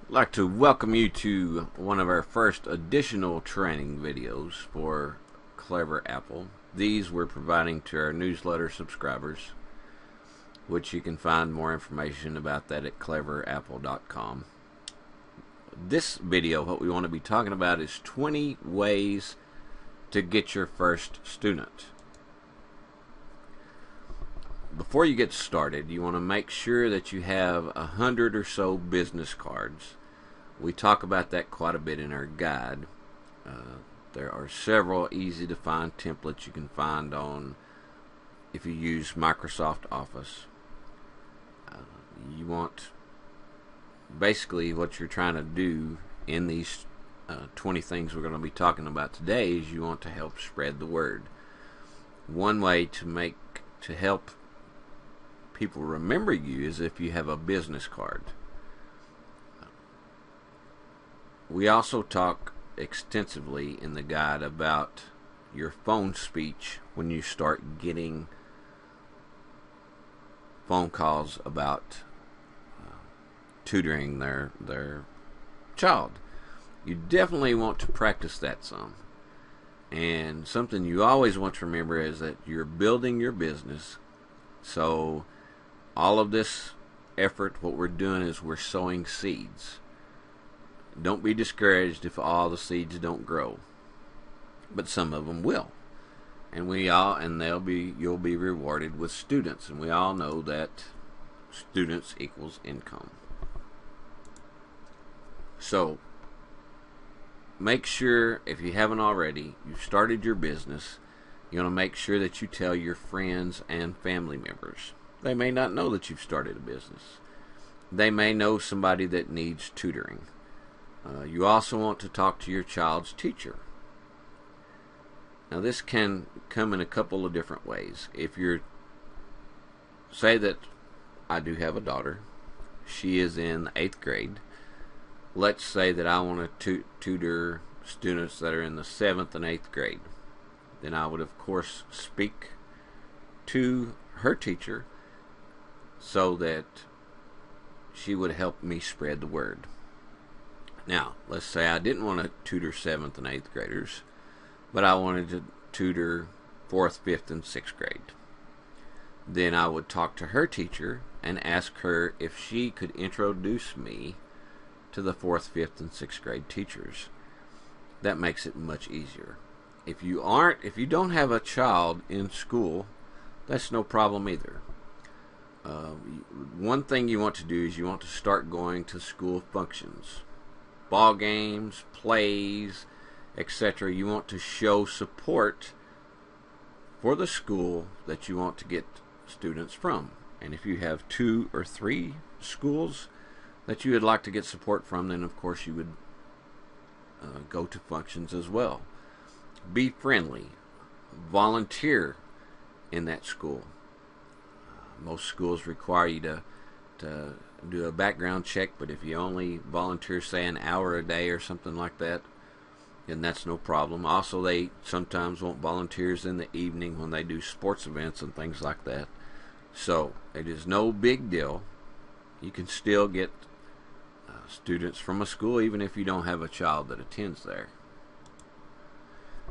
I'd like to welcome you to one of our first additional training videos for Clever Apple. These we're providing to our newsletter subscribers, which you can find more information about that at cleverapple.com. This video, what we want to be talking about is 20 ways to get your first student. Before you get started, you want to make sure that you have 100 or so business cards. We talk about that quite a bit in our guide. There are several easy to find templates you can find on if you use Microsoft Office. You want, basically what you're trying to do in these 20 things we're going to be talking about today is you want to help spread the word. One way to help people remember you is if you have a business card. We also talk extensively in the guide about your phone speech when you start getting phone calls about tutoring their child. You definitely want to practice that some. And something you always want to remember is that you're building your business. So all of this effort, what we're doing is we're sowing seeds. Don't be discouraged if all the seeds don't grow, but some of them will, and you'll be rewarded with students, and we all know that students equals income. So make sure, if you haven't already, you've started your business, you want to make sure that you tell your friends and family members. They may not know that you've started a business. They may know somebody that needs tutoring. You also want to talk to your child's teacher. Now this can come in a couple of different ways. If you're, say that I do have a daughter, she is in 8th grade. Let's say that I want to tutor students that are in the 7th and 8th grade. Then I would of course speak to her teacher so that she would help me spread the word. Now, let's say I didn't want to tutor 7th and 8th graders, but I wanted to tutor 4th, 5th, and 6th grade. Then I would talk to her teacher and ask her if she could introduce me to the 4th, 5th, and 6th grade teachers. That makes it much easier. If you don't have a child in school, that's no problem either. One thing you want to do is you want to start going to school functions, ball games, plays, etc. You want to show support for the school that you want to get students from. And if you have 2 or 3 schools that you would like to get support from, then of course you would go to functions as well. Be friendly. Volunteer in that school. Most schools require you to do a background check, but if you only volunteer, say, an hour a day or something like that, then that's no problem. Also, they sometimes want volunteers in the evening when they do sports events and things like that. So it is no big deal. You can still get students from a school even if you don't have a child that attends there.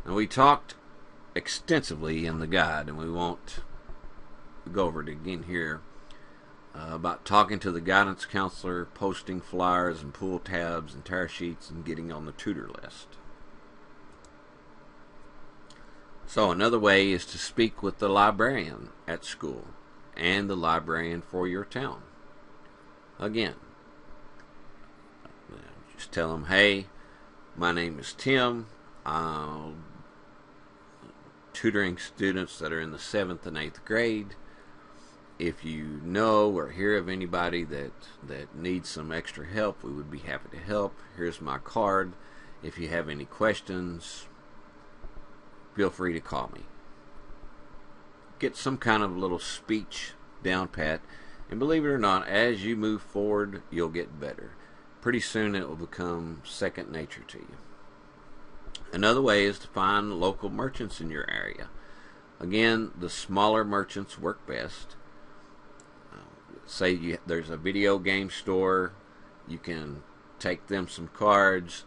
Now, we talked extensively in the guide, and we won't go over it again here, about talking to the guidance counselor, posting flyers and pull tabs and tear sheets, and getting on the tutor list. So another way is to speak with the librarian at school and the librarian for your town. Again, just tell them, hey, my name is Tim. I'm tutoring students that are in the 7th and 8th grade. If you know or hear of anybody that needs some extra help, we would be happy to help. Here's my card. If you have any questions, feel free to call me. Get some kind of little speech down pat, and believe it or not, as you move forward, you'll get better. Pretty soon it will become second nature to you. Another way is to find local merchants in your area. Again, the smaller merchants work best. Say there's a video game store, you can take them some cards,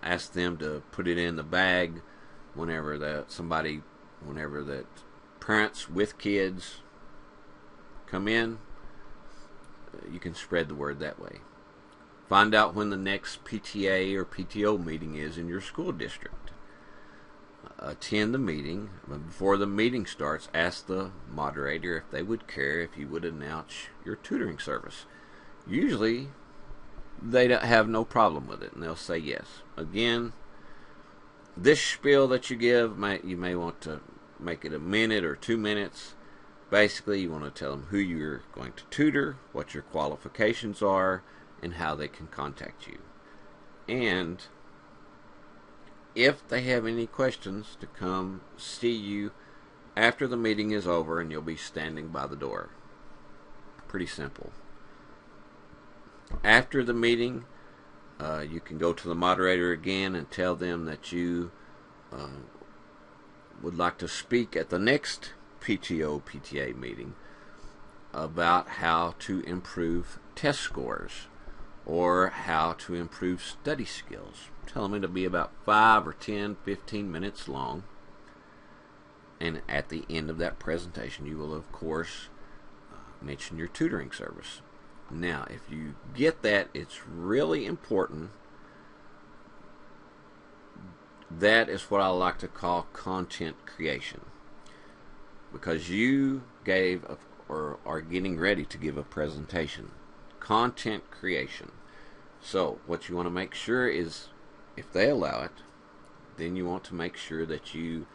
ask them to put it in the bag whenever that parents with kids come in. You can spread the word that way. Find out when the next PTA or PTO meeting is in your school district. Attend the meeting. Before the meeting starts, ask the moderator if they would care if you would announce your tutoring service. Usually, they don't have no problem with it, and they'll say yes. Again, this spiel that you give, you may want to make it a minute or 2 minutes. Basically, you want to tell them who you're going to tutor, what your qualifications are, and how they can contact you. And if they have any questions, to come see you after the meeting is over, and you'll be standing by the door. Pretty simple. After the meeting, you can go to the moderator again and tell them that you would like to speak at the next PTO PTA meeting about how to improve test scores or how to improve study skills. Tell them it'll be about 5 or 10, 15 minutes long. And at the end of that presentation, you will, of course, mention your tutoring service. Now, if you get that, it's really important. That is what I like to call content creation, because you gave or are getting ready to give a presentation. Content creation. So what you want to make sure is, if they allow it, then you want to make sure that you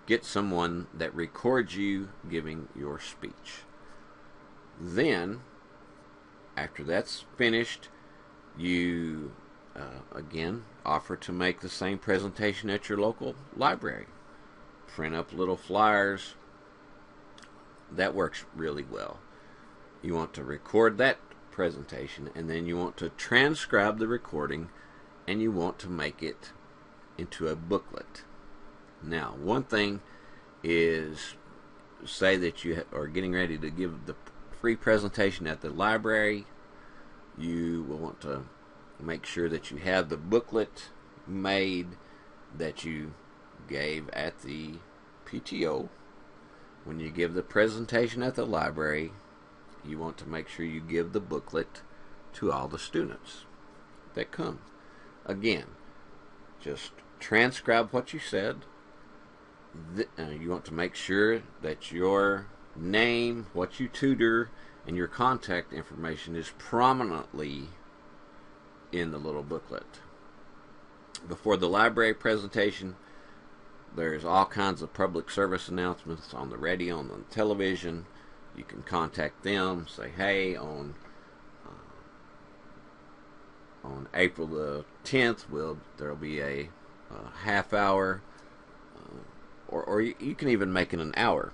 get someone that records you giving your speech. Then, after that's finished, you again offer to make the same presentation at your local library. Print up little flyers. That works really well. You want to record that presentation, and then you want to transcribe the recording, and you want to make it into a booklet. Now, one thing is, say that you are getting ready to give the free presentation at the library. You will want to make sure that you have the booklet made that you gave at the PTO. When you give the presentation at the library, you want to make sure you give the booklet to all the students that come. Again, just transcribe what you said. You want to make sure that your name, what you tutor, and your contact information is prominently in the little booklet. Before the library presentation, there's all kinds of public service announcements on the radio and on the television. You can contact them, say, hey, on April the 10th, there'll be a half hour, or you can even make it an hour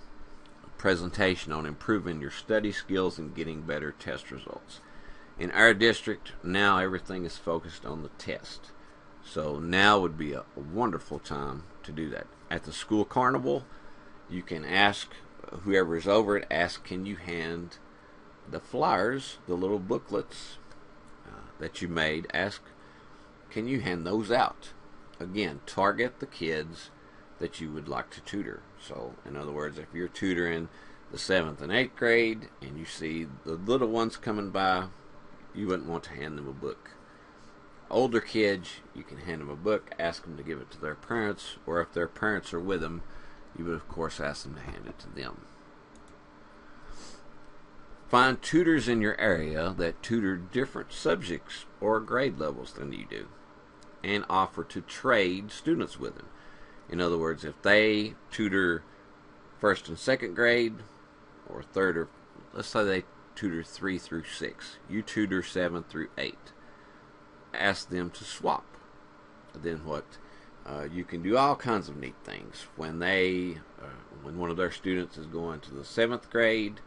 presentation on improving your study skills and getting better test results. In our district, now everything is focused on the test. So now would be a wonderful time to do that. At the school carnival, you can ask whoever's over it, can you hand the flyers, the little booklets that you made, can you hand those out? Again, target the kids that you would like to tutor. So, in other words, if you're tutoring the 7th and 8th grade and you see the little ones coming by, you wouldn't want to hand them a book. Older kids, you can hand them a book, ask them to give it to their parents, or if their parents are with them, you would of course ask them to hand it to them. Find tutors in your area that tutor different subjects or grade levels than you do, and offer to trade students with them. In other words, if they tutor 1st and 2nd grade, or 3rd, or let's say they tutor 3 through 6, you tutor 7 through 8. Ask them to swap. Then what? You can do all kinds of neat things. When one of their students is going to the 7th grade,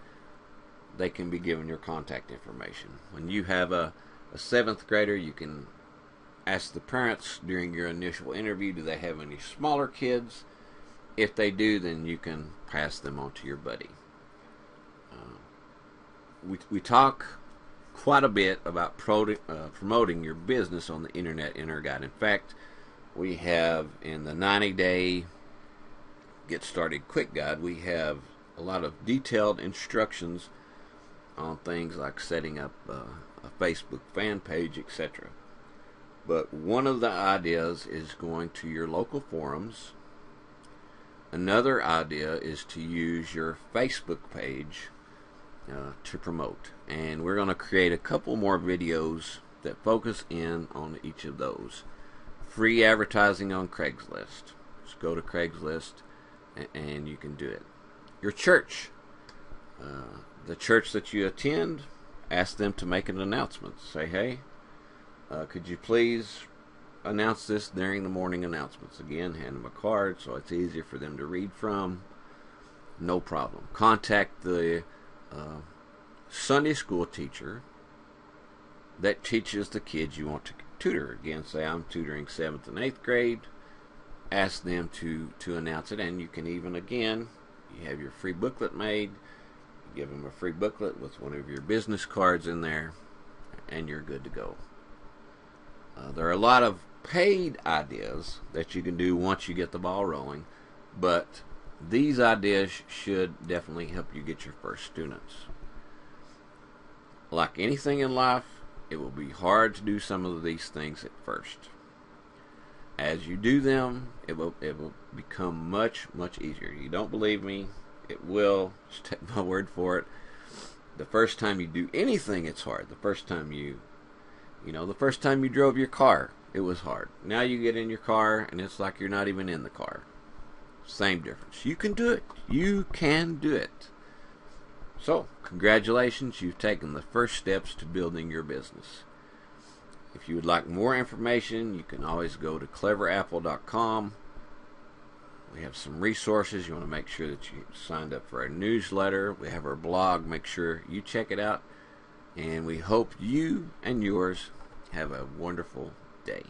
they can be given your contact information. When you have a 7th grader, you can ask the parents during your initial interview, do they have any smaller kids? If they do, then you can pass them on to your buddy. We talk quite a bit about promoting your business on the internet in our guide. In fact, we have in the 90-day Get Started Quick Guide, we have a lot of detailed instructions on things like setting up a Facebook fan page, etc. But one of the ideas is going to your local forums. Another idea is to use your Facebook page to promote. And we're going to create a couple more videos that focus in on each of those. Free advertising on Craigslist. Just go to Craigslist and you can do it. Your church. The church that you attend, ask them to make an announcement. Say, hey, could you please announce this during the morning announcements? Again, hand them a card so it's easier for them to read from. No problem. Contact the Sunday school teacher that teaches the kids you want to tutor. Again, say I'm tutoring 7th and 8th grade. Ask them to announce it, and you can even, again, you have your free booklet made. You give them a free booklet with one of your business cards in there, and you're good to go. There are a lot of paid ideas that you can do once you get the ball rolling, but these ideas should definitely help you get your first students. Like anything in life, it will be hard to do some of these things at first. As you do them, it will become much, much easier. You don't believe me? It will. Just take my word for it. The first time you do anything, it's hard. The first time the first time you drove your car, it was hard. Now you get in your car, and it's like you're not even in the car. Same difference. You can do it. You can do it. So, congratulations. You've taken the first steps to building your business. If you would like more information, you can always go to cleverapple.com. We have some resources. You want to make sure that you signed up for our newsletter. We have our blog. Make sure you check it out. And we hope you and yours have a wonderful day.